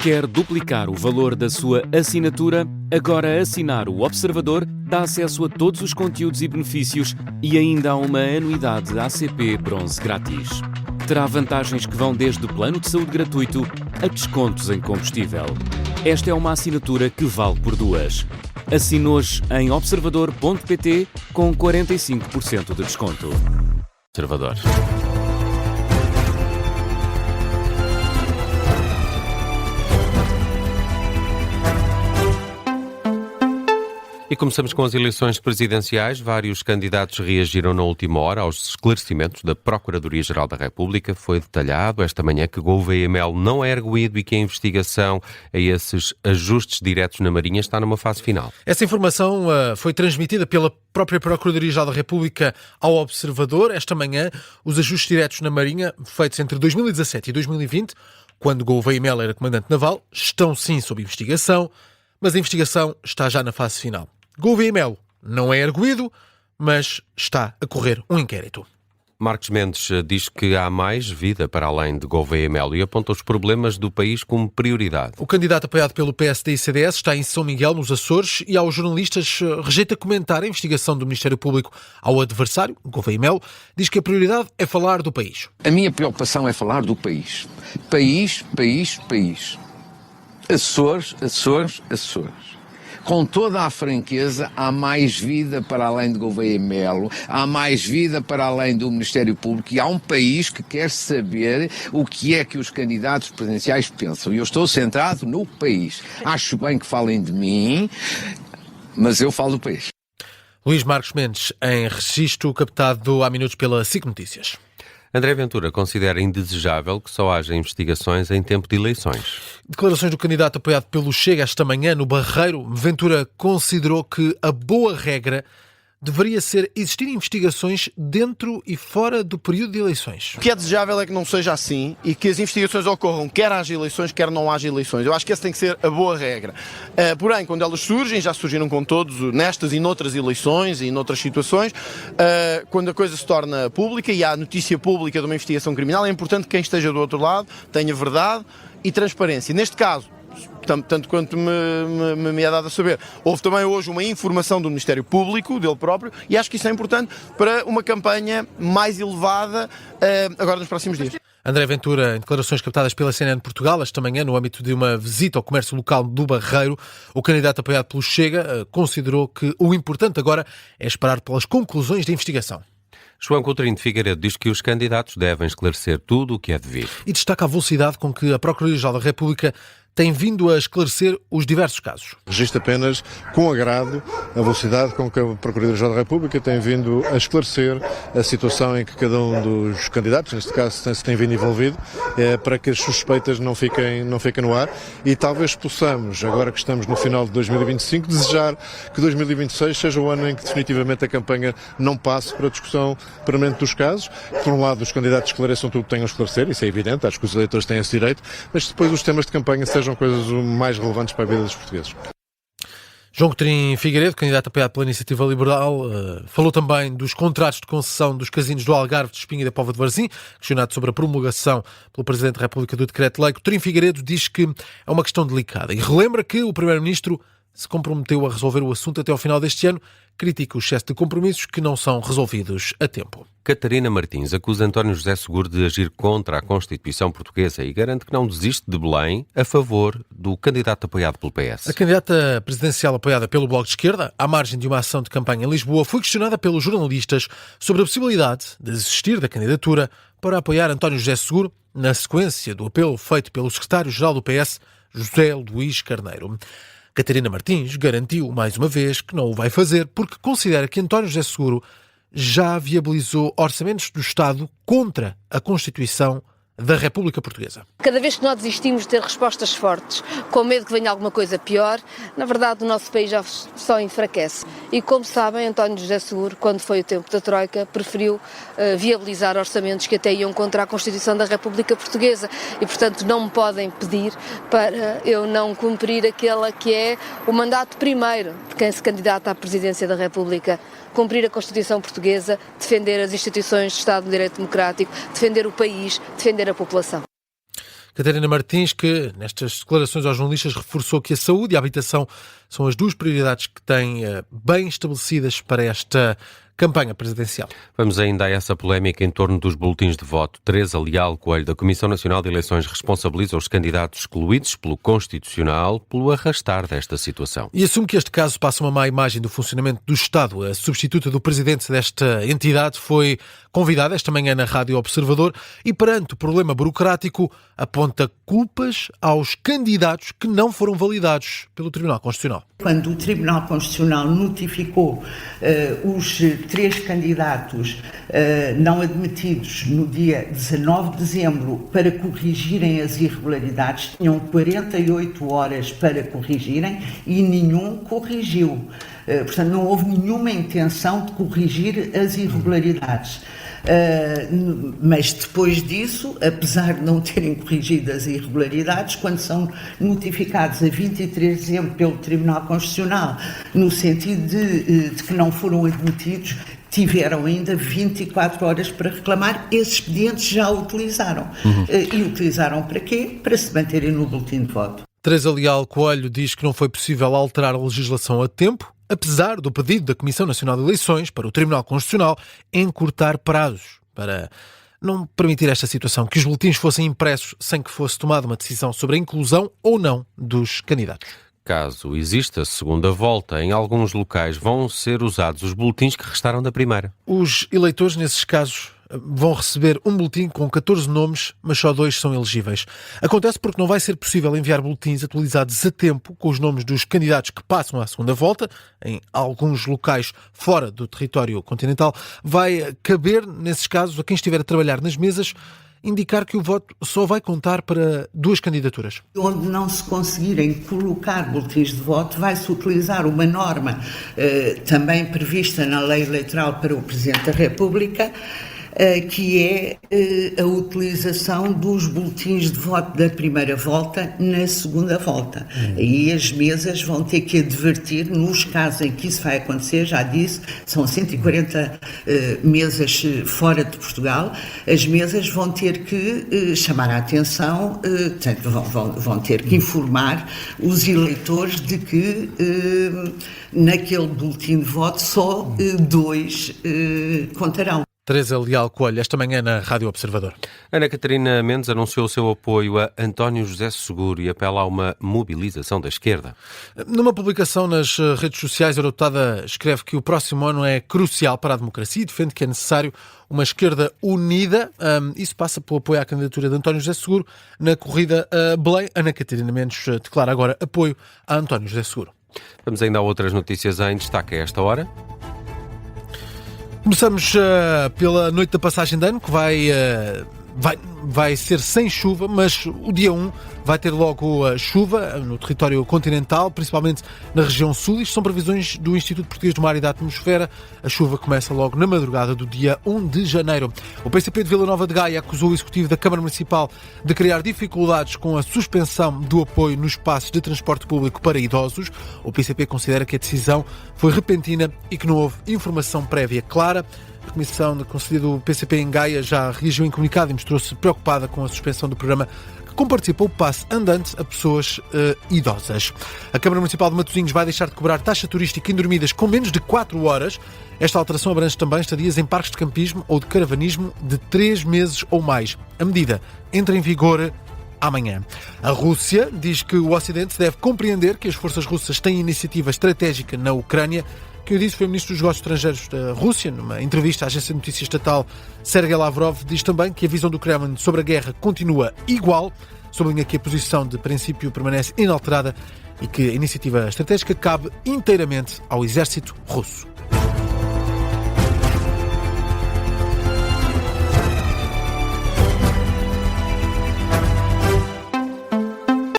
Quer duplicar o valor da sua assinatura? Agora assinar o Observador dá acesso a todos os conteúdos e benefícios e ainda há uma anuidade ACP Bronze grátis. Terá vantagens que vão desde plano de saúde gratuito a descontos em combustível. Esta é uma assinatura que vale por duas. Assine hoje em observador.pt com 45% de desconto. Observador. E começamos com as eleições presidenciais. Vários candidatos reagiram na última hora aos esclarecimentos da Procuradoria-Geral da República. Foi detalhado esta manhã que Gouveia Melo não é arguido e que a investigação a esses ajustes diretos na Marinha está numa fase final. Essa informação foi transmitida pela própria Procuradoria-Geral da República ao Observador. Esta manhã, os ajustes diretos na Marinha, feitos entre 2017 e 2020, quando Gouveia Melo era comandante naval, estão sim sob investigação, mas a investigação está já na fase final. Gouveia Melo não é arguido, mas está a correr um inquérito. Marcos Mendes diz que há mais vida para além de Gouveia Melo e aponta os problemas do país como prioridade. O candidato apoiado pelo PSD e CDS está em São Miguel, nos Açores, e aos jornalistas rejeita comentar a investigação do Ministério Público ao adversário, Gouveia Melo. Diz que a prioridade é falar do país. A minha preocupação é falar do país. País, país, país. Açores, Açores, Açores. Com toda a franqueza, há mais vida para além de Gouveia Melo, há mais vida para além do Ministério Público e há um país que quer saber o que é que os candidatos presidenciais pensam. E eu estou centrado no país. Acho bem que falem de mim, mas eu falo do país. Luís Marcos Mendes, em registro captado há minutos pela SIC Notícias. André Ventura considera indesejável que só haja investigações em tempo de eleições. Declarações do candidato apoiado pelo Chega esta manhã no Barreiro. Ventura considerou que a boa regra deveria ser existir investigações dentro e fora do período de eleições. O que é desejável é que não seja assim e que as investigações ocorram quer haja eleições, quer não haja eleições. Eu acho que essa tem que ser a boa regra. Porém, quando elas surgem, já surgiram com todos, nestas e noutras eleições e noutras situações, quando a coisa se torna pública e há notícia pública de uma investigação criminal, é importante que quem esteja do outro lado tenha verdade e transparência. Neste caso, tanto quanto me é dado a saber, houve também hoje uma informação do Ministério Público, dele próprio, e acho que isso é importante para uma campanha mais elevada agora nos próximos dias. André Ventura, em declarações captadas pela CNN Portugal, esta manhã, no âmbito de uma visita ao comércio local do Barreiro, o candidato apoiado pelo Chega considerou que o importante agora é esperar pelas conclusões da investigação. João Coutinho de Figueiredo diz que os candidatos devem esclarecer tudo o que é devido. E destaca a velocidade com que a Procuradoria-Geral da República tem vindo a esclarecer os diversos casos. Registro apenas com agrado a velocidade com que a Procuradoria-Geral da República tem vindo a esclarecer a situação em que cada um dos candidatos, neste caso, se tem vindo envolvido, para que as suspeitas não fiquem no ar e talvez possamos, agora que estamos no final de 2025, desejar que 2026 seja o ano em que definitivamente a campanha não passe para a discussão permanente dos casos. Por um lado, os candidatos esclareçam tudo o que tenham a esclarecer, isso é evidente, acho que os eleitores têm esse direito, mas depois os temas de campanha sejam coisas mais relevantes para a vida dos portugueses. João Coutinho Figueiredo, candidato apoiado pela Iniciativa Liberal, falou também dos contratos de concessão dos casinos do Algarve, de Espinho e da Póvoa de Varzim, questionado sobre a promulgação pelo Presidente da República do Decreto-Lei. Coutinho Figueiredo diz que é uma questão delicada e relembra que o Primeiro-Ministro se comprometeu a resolver o assunto até ao final deste ano, critica o excesso de compromissos que não são resolvidos a tempo. Catarina Martins acusa António José Seguro de agir contra a Constituição portuguesa e garante que não desiste de Belém a favor do candidato apoiado pelo PS. A candidata presidencial apoiada pelo Bloco de Esquerda, à margem de uma ação de campanha em Lisboa, foi questionada pelos jornalistas sobre a possibilidade de desistir da candidatura para apoiar António José Seguro, na sequência do apelo feito pelo secretário-geral do PS, José Luís Carneiro. Catarina Martins garantiu, mais uma vez, que não o vai fazer porque considera que António José Seguro já viabilizou orçamentos do Estado contra a Constituição da República Portuguesa. Cada vez que nós desistimos de ter respostas fortes, com medo que venha alguma coisa pior, na verdade o nosso país já só enfraquece. E como sabem, António José Seguro, quando foi o tempo da Troika, preferiu viabilizar orçamentos que até iam contra a Constituição da República Portuguesa e, portanto, não me podem pedir para eu não cumprir aquele que é o mandato primeiro de quem se candidata à presidência da República. Cumprir a Constituição Portuguesa, defender as instituições de Estado de Direito Democrático, defender o país, defender a população. Catarina Martins, que nestas declarações aos jornalistas reforçou que a saúde e a habitação são as duas prioridades que têm bem estabelecidas para esta campanha presidencial. Vamos ainda a essa polémica em torno dos boletins de voto. Teresa Leal Coelho, da Comissão Nacional de Eleições, responsabiliza os candidatos excluídos pelo Constitucional pelo arrastar desta situação. E assume que este caso passa uma má imagem do funcionamento do Estado. A substituta do presidente desta entidade foi convidada esta manhã na Rádio Observador e, perante o problema burocrático, aponta culpas aos candidatos que não foram validados pelo Tribunal Constitucional. Quando o Tribunal Constitucional notificou os 3 candidatos não admitidos no dia 19 de dezembro para corrigirem as irregularidades, tinham 48 horas para corrigirem e nenhum corrigiu. Portanto, não houve nenhuma intenção de corrigir as irregularidades. Mas depois disso, apesar de não terem corrigido as irregularidades, quando são notificados a 23 de dezembro pelo Tribunal Constitucional, no sentido de que não foram admitidos, tiveram ainda 24 horas para reclamar. Esses expedientes já utilizaram. E utilizaram para quê? Para se manterem no boletim de voto. Teresa Leal Coelho diz que não foi possível alterar a legislação a tempo, apesar do pedido da Comissão Nacional de Eleições para o Tribunal Constitucional encurtar prazos para não permitir esta situação, que os boletins fossem impressos sem que fosse tomada uma decisão sobre a inclusão ou não dos candidatos. Caso exista segunda volta, em alguns locais vão ser usados os boletins que restaram da primeira. Os eleitores, nesses casos, vão receber um boletim com 14 nomes, mas só 2 são elegíveis. Acontece porque não vai ser possível enviar boletins atualizados a tempo com os nomes dos candidatos que passam à segunda volta. Em alguns locais fora do território continental, vai caber, nesses casos, a quem estiver a trabalhar nas mesas, indicar que o voto só vai contar para 2 candidaturas. Onde não se conseguirem colocar boletins de voto, vai-se utilizar uma norma também prevista na Lei Eleitoral para o Presidente da República, que é a utilização dos boletins de voto da primeira volta na segunda volta. Aí as mesas vão ter que advertir, nos casos em que isso vai acontecer, já disse, são 140 mesas fora de Portugal, as mesas vão ter que chamar a atenção, vão ter que informar os eleitores de que naquele boletim de voto só 2 contarão. Teresa Leal Coelho, esta manhã na Rádio Observador. Ana Catarina Mendes anunciou o seu apoio a António José Seguro e apela a uma mobilização da esquerda. Numa publicação nas redes sociais, a deputada escreve que o próximo ano é crucial para a democracia e defende que é necessário uma esquerda unida. Isso passa pelo apoio à candidatura de António José Seguro na corrida a Belém. Ana Catarina Mendes declara agora apoio a António José Seguro. Vamos ainda a outras notícias em destaque a esta hora. Começamos pela noite da passagem de ano, que vai ser sem chuva, mas o dia 1 vai ter logo chuva no território continental, principalmente na região sul. Isto são previsões do Instituto Português do Mar e da Atmosfera. A chuva começa logo na madrugada do dia 1 de janeiro. O PCP de Vila Nova de Gaia acusou o Executivo da Câmara Municipal de criar dificuldades com a suspensão do apoio nos passos de transporte público para idosos. O PCP considera que a decisão foi repentina e que não houve informação prévia clara. A Comissão de Conselho do PCP em Gaia já reagiu em comunicado e mostrou-se preocupada com a suspensão do programa que participa o passe andante a pessoas idosas. A Câmara Municipal de Matosinhos vai deixar de cobrar taxa turística em dormidas com menos de 4 horas. Esta alteração abrange também estadias em parques de campismo ou de caravanismo de 3 meses ou mais. A medida entra em vigor amanhã. A Rússia diz que o Ocidente deve compreender que as forças russas têm iniciativa estratégica na Ucrânia. Quem o disse foi o Ministro dos Negócios Estrangeiros da Rússia. Numa entrevista à agência de notícias estatal, Sergei Lavrov diz também que a visão do Kremlin sobre a guerra continua igual, sublinha que a posição de princípio permanece inalterada e que a iniciativa estratégica cabe inteiramente ao exército russo.